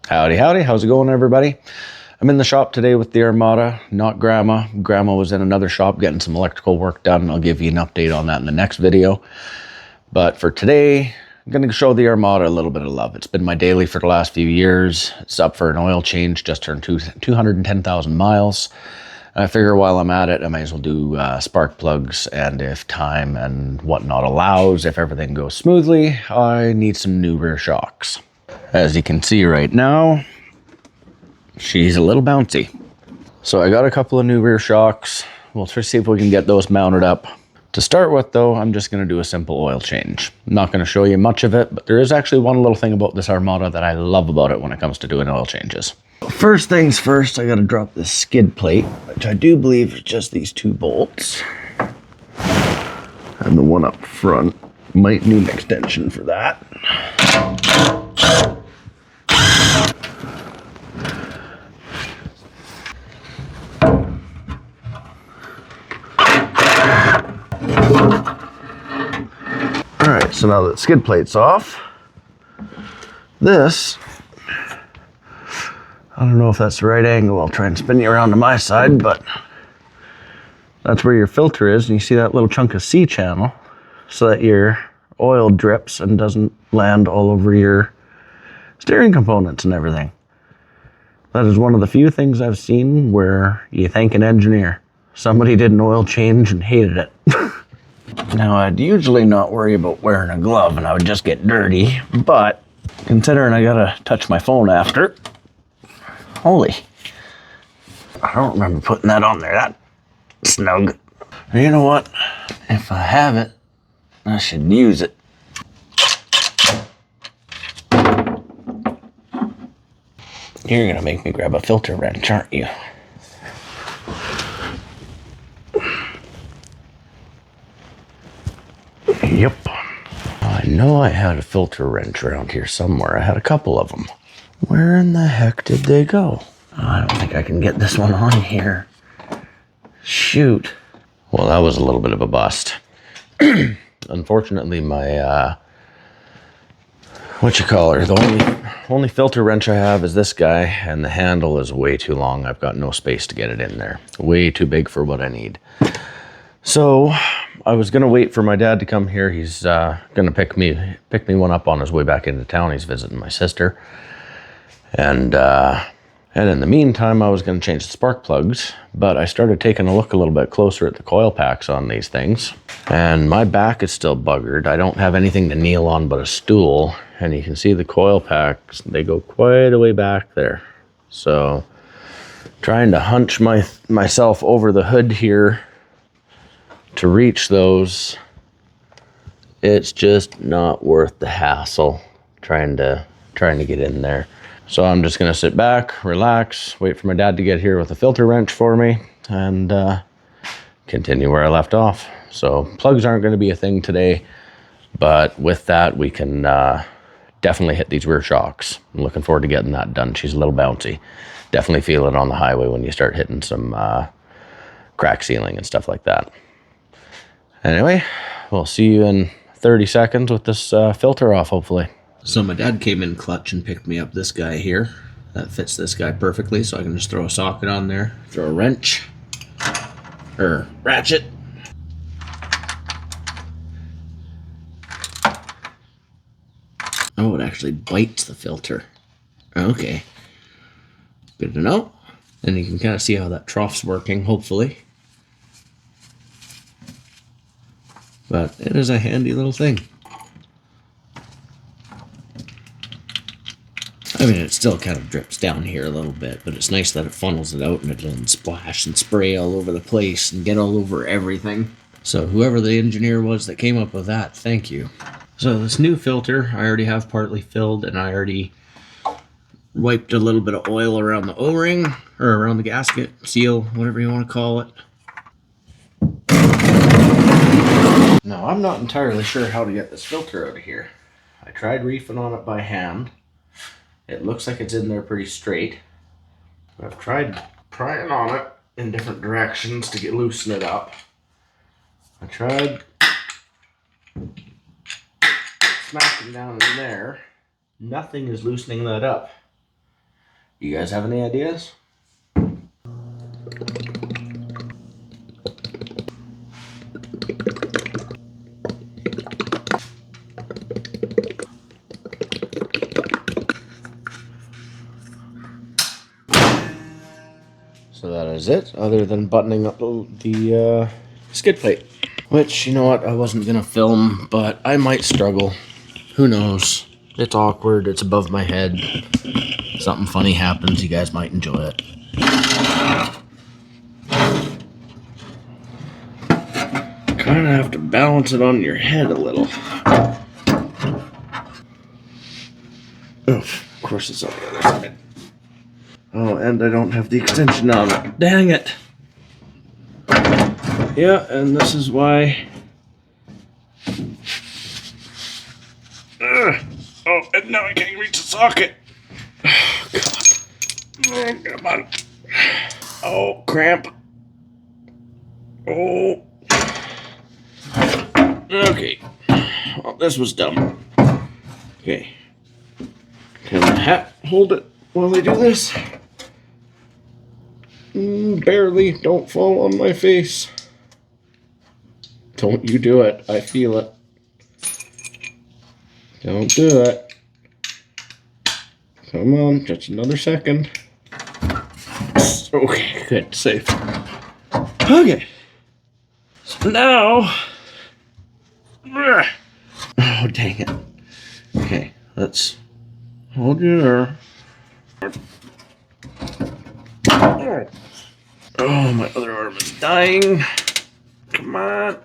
Howdy, howdy. How's it going, everybody? I'm in the shop today with the Armada, not Grandma. Grandma was in another shop getting some electrical work done. I'll give you an update on that in the next video. But for today, I'm going to show the Armada a little bit of love. It's been my daily for the last few years. It's up for an oil change, just turned 210,000 miles. I figure while I'm at it, I might as well do spark plugs, and if time and whatnot allows, if everything goes smoothly, I need some new rear shocks. As you can see right now, she's a little bouncy. So I got a couple of new rear shocks. We'll try to see if we can get those mounted up. To start with though, I'm just gonna do a simple oil change. I'm not gonna show you much of it, but there is actually one little thing about this Armada that I love about it when it comes to doing oil changes. First things first, I gotta drop this skid plate, which I do believe is just these two bolts. And the one up front might need an extension for that. Alright, so now that the skid plate's off, this, I don't know if that's the right angle, I'll try and spin you around to my side, but that's where your filter is, and you see that little chunk of C channel, so that your oil drips and doesn't land all over your steering components and everything. That is one of the few things I've seen where you thank an engineer. Somebody did an oil change and hated it. Now, I'd usually not worry about wearing a glove and I would just get dirty, but considering I gotta touch my phone after, holy, I don't remember putting that on there, that snug. You know what, if I have it, I should use it. You're gonna make me grab a filter wrench, aren't you? Yep. I know I had a filter wrench around here somewhere. I had a couple of them. Where in the heck did they go? I don't think I can get this one on here. Shoot. Well, that was a little bit of a bust. Unfortunately, my, the only filter wrench I have is this guy, and the handle is way too long. I've got no space to get it in there. Way too big for what I need. So I was gonna wait for my dad to come here. He's gonna pick me one up on his way back into town. He's visiting my sister. And in the meantime, I was gonna change the spark plugs, but I started taking a look a little bit closer at the coil packs on these things. And my back is still buggered. I don't have anything to kneel on but a stool. And you can see the coil packs, they go quite a way back there. So trying to hunch myself over the hood here to reach those, it's just not worth the hassle trying to get in there. So I'm just gonna sit back, relax, wait for my dad to get here with a filter wrench for me, and continue where I left off. So plugs aren't gonna be a thing today, but with that we can definitely hit these rear shocks. I'm looking forward to getting that done. She's a little bouncy. Definitely feel it on the highway when you start hitting some crack sealing and stuff like that. Anyway, we'll see you in 30 seconds with this filter off, hopefully. So my dad came in clutch and picked me up this guy here. That fits this guy perfectly, so I can just throw a socket on there, throw a wrench, or ratchet. Oh, it actually bites the filter. Okay. Good to know. And you can kind of see how that trough's working, hopefully. But it is a handy little thing. I mean, it still kind of drips down here a little bit, but it's nice that it funnels it out and it doesn't splash and spray all over the place and get all over everything. So whoever the engineer was that came up with that, thank you. So this new filter, I already have partly filled, and I already wiped a little bit of oil around the O-ring, or around the gasket, seal, whatever you want to call it. Now, I'm not entirely sure how to get this filter out of here. I tried reefing on it by hand. It looks like it's in there pretty straight. I've tried prying on it in different directions to loosen it up. I tried smacking down in there. Nothing is loosening that up. You guys have any ideas? So that is it, other than buttoning up the skid plate. Which, you know what, I wasn't gonna film, but I might struggle. Who knows? It's awkward, it's above my head. Something funny happens, you guys might enjoy it. Kinda have to balance it on your head a little. Oh, of course it's on the other side. Oh, and I don't have the extension on it. Dang it! Yeah, and this is why... Oh, and now I can't reach the socket! Oh, God. Oh, come on. Oh, cramp. Oh. Okay. Well, this was dumb. Okay. Can the hat hold it while I do this? Barely. Don't fall on my face. Don't you do it. I feel it. Don't do it. Come on, just another second. Okay, good. Safe. Okay. So now... Oh, dang it. Okay, let's hold you there. Oh, my other arm is dying. Come on.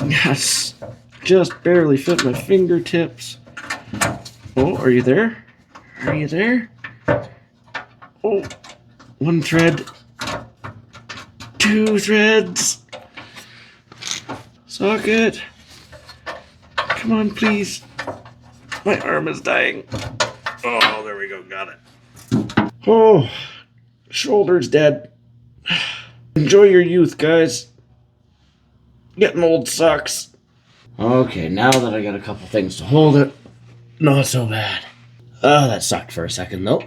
Yes. Just barely fit my fingertips. Oh, are you there? Are you there? Oh, one thread. Two threads. Socket. Come on, please. My arm is dying. Oh, there we go. Got it. Oh, shoulder's dead. Enjoy your youth, guys. Getting old sucks. Okay, now that I got a couple things to hold it, not so bad. Oh, that sucked for a second, though.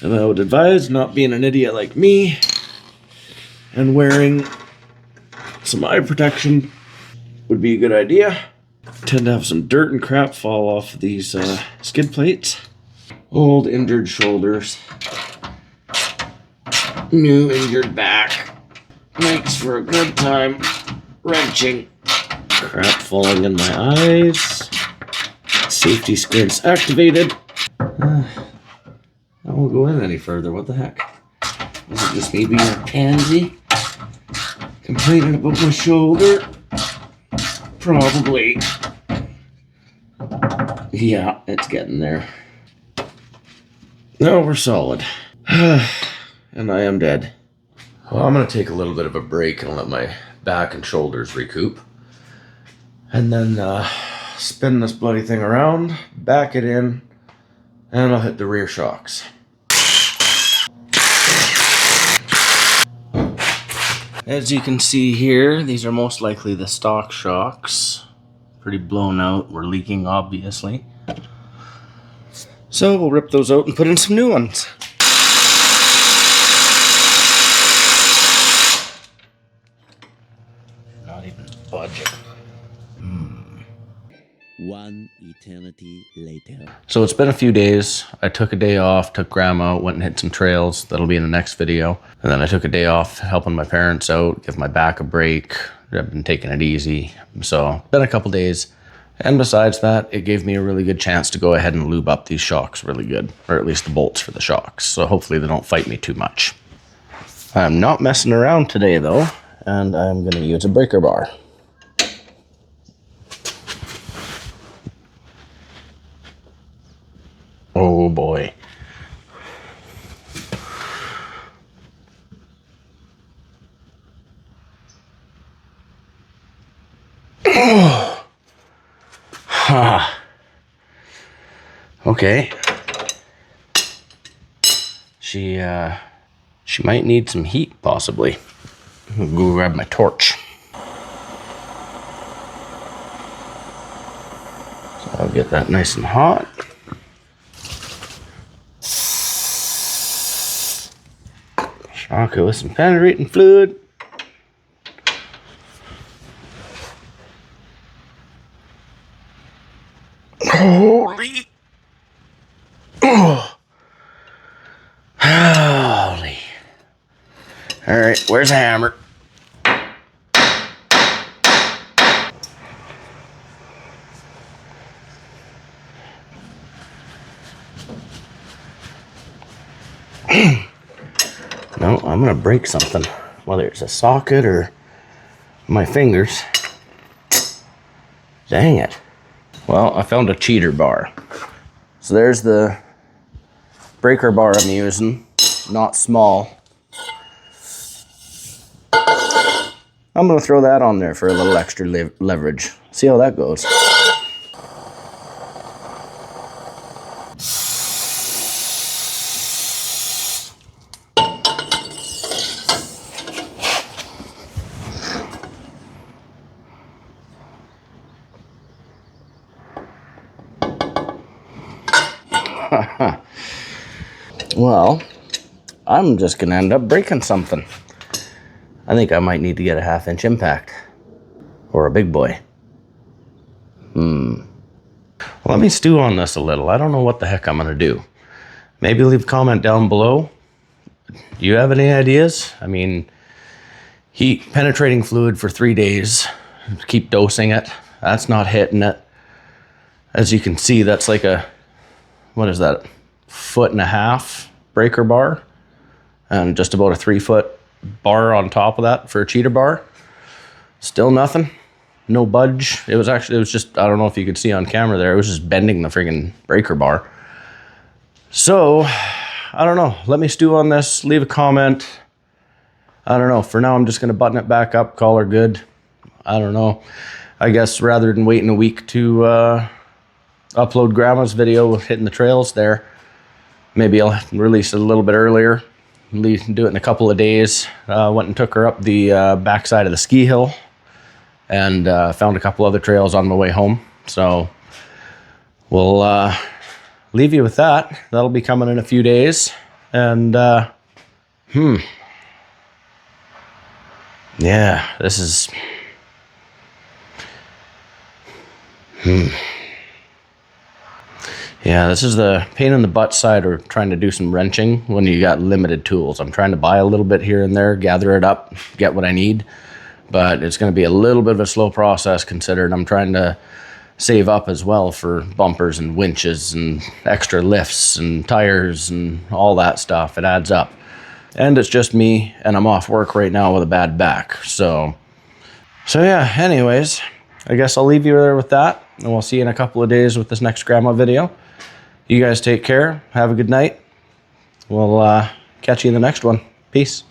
And I would advise not being an idiot like me and wearing some eye protection would be a good idea. Tend to have some dirt and crap fall off these skid plates. Old injured shoulders. New injured back. Makes for a good time wrenching. Crap falling in my eyes. Safety squints activated. I won't go in any further. What the heck? Is it just me being a pansy? Complaining about my shoulder? Probably. Yeah, it's getting there. No, we're solid. And I am dead. Well, I'm going to take a little bit of a break and let my back and shoulders recoup. And then spin this bloody thing around, back it in, and I'll hit the rear shocks. As you can see here, these are most likely the stock shocks. Pretty blown out, we're leaking obviously. So we'll rip those out and put in some new ones. Not even budging. One eternity later. So it's been a few days. I took a day off, took grandma out, went and hit some trails. That'll be in the next video. And then I took a day off helping my parents out, give my back a break. I've been taking it easy. So been a couple days. And besides that, it gave me a really good chance to go ahead and lube up these shocks really good, or at least the bolts for the shocks. So hopefully they don't fight me too much. I'm not messing around today though, and I'm gonna use a breaker bar. Oh boy. Oh. Huh. Okay. She might need some heat, possibly. I'll go grab my torch. So I'll get that nice and hot. Okay, with some penetrating fluid. Holy. Oh. Holy. All right, where's the hammer? No, I'm gonna break something, whether it's a socket or my fingers. Dang it. Well, I found a cheater bar. So there's the breaker bar I'm using, not small. I'm gonna throw that on there for a little extra leverage. See how that goes. Well, I'm just gonna end up breaking something. I think I might need to get a 1/2 inch impact. Or a big boy. Well, let me stew on this a little. I don't know what the heck I'm gonna do. Maybe leave a comment down below. Do you have any ideas? I mean, heat penetrating fluid for 3 days. Keep dosing it. That's not hitting it. As you can see, that's like a, what is that? 1.5 foot breaker bar. And just about a 3-foot bar on top of that for a cheater bar. Still nothing. No budge. It was just, I don't know if you could see on camera there, it was just bending the friggin' breaker bar. So, I don't know. Let me stew on this. Leave a comment. I don't know. For now, I'm just going to button it back up, call her good. I don't know. I guess rather than waiting a week to upload Grandma's video with hitting the trails there, maybe I'll release it a little bit earlier. Do it in a couple of days. Went and took her up the backside of the ski hill and found a couple other trails on my way home. So we'll leave you with that. That'll be coming in a few days. And yeah, this is yeah, this is the pain in the butt side of trying to do some wrenching when you got limited tools. I'm trying to buy a little bit here and there, gather it up, get what I need. But it's going to be a little bit of a slow process considering I'm trying to save up as well for bumpers and winches and extra lifts and tires and all that stuff. It adds up. And it's just me, and I'm off work right now with a bad back. So yeah, anyways, I guess I'll leave you there with that, and we'll see you in a couple of days with this next Grandma video. You guys take care. Have a good night. We'll catch you in the next one. Peace.